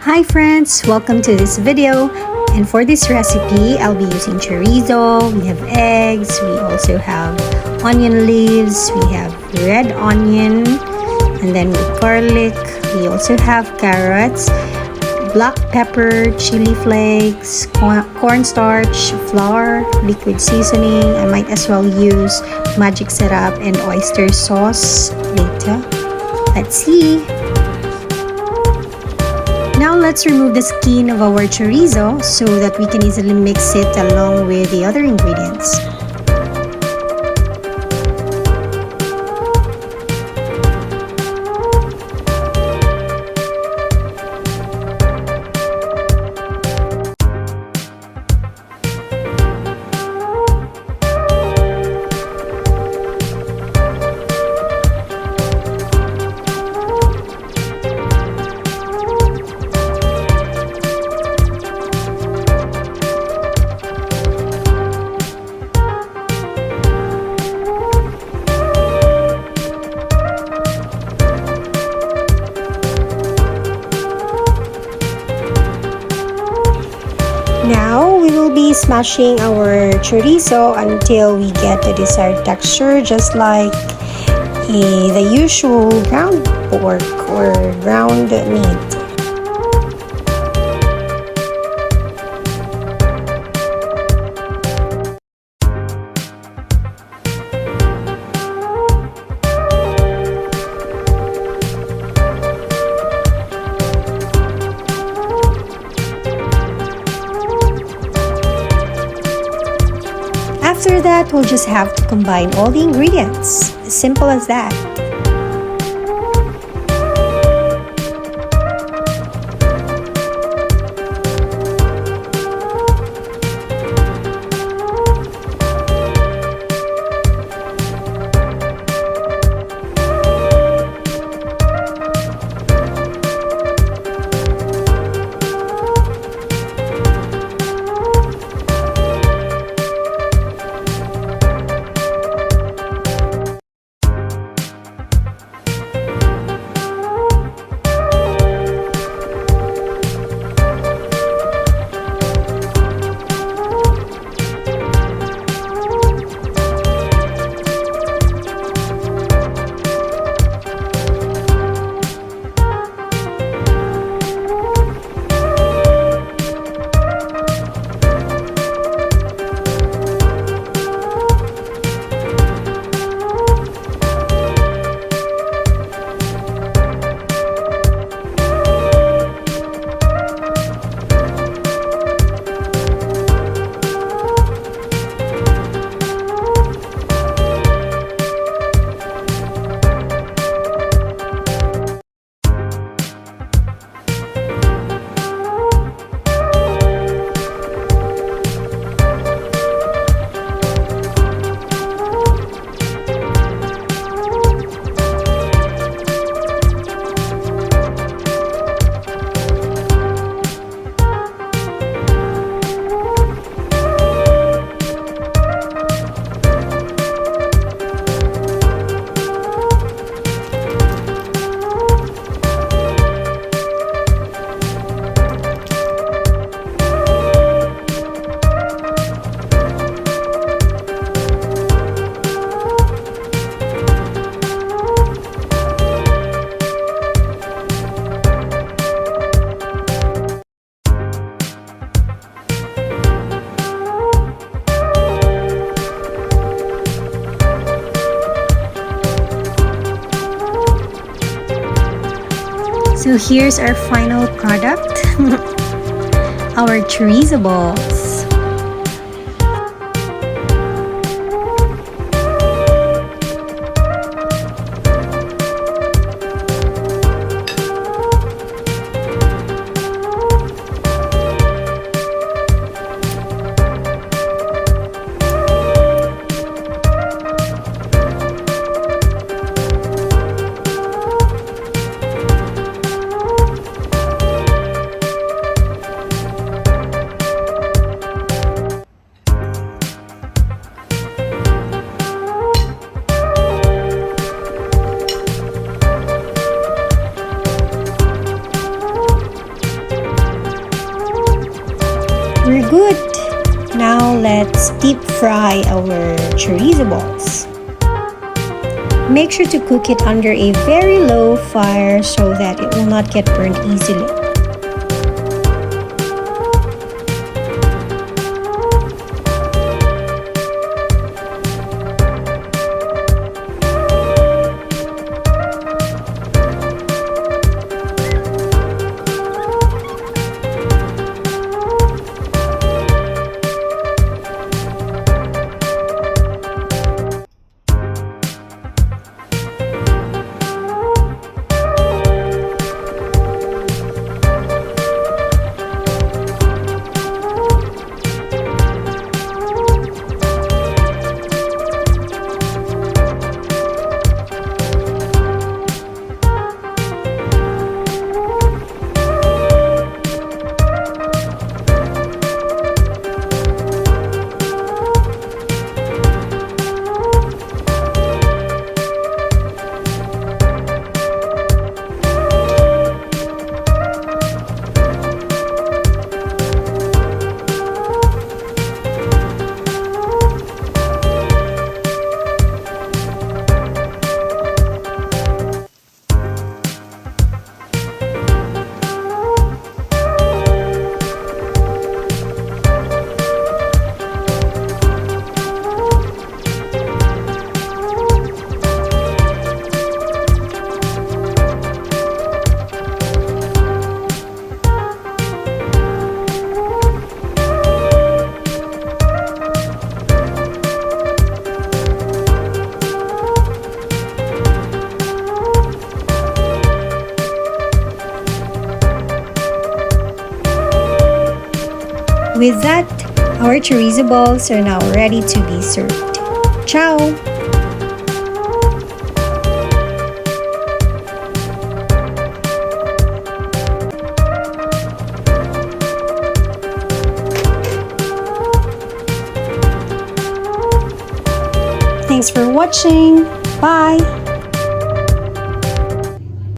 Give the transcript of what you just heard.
Hi friends, welcome to this video. And for this recipe, I'll be using chorizo, we have eggs, we also have onion leaves, we have red onion, and then with garlic. We also have carrots, black pepper, chili flakes, cornstarch, flour, liquid seasoning. I might as well use magic syrup and oyster sauce later. Let's see. Now let's remove the skin of our chorizo so that we can easily mix it along with the other ingredients. Now, we will be smashing our chorizo until we get the desired texture, just like the usual ground pork or ground meat. After that, we'll just have to combine all the ingredients. Simple as that. So here's our final product, our chorizo balls. good. Now let's deep fry our chorizo balls. Make sure to cook it under a very low fire so that it will not get burned easily. With that, our chorizo balls are now ready to be served. Ciao! Thanks for watching. Bye!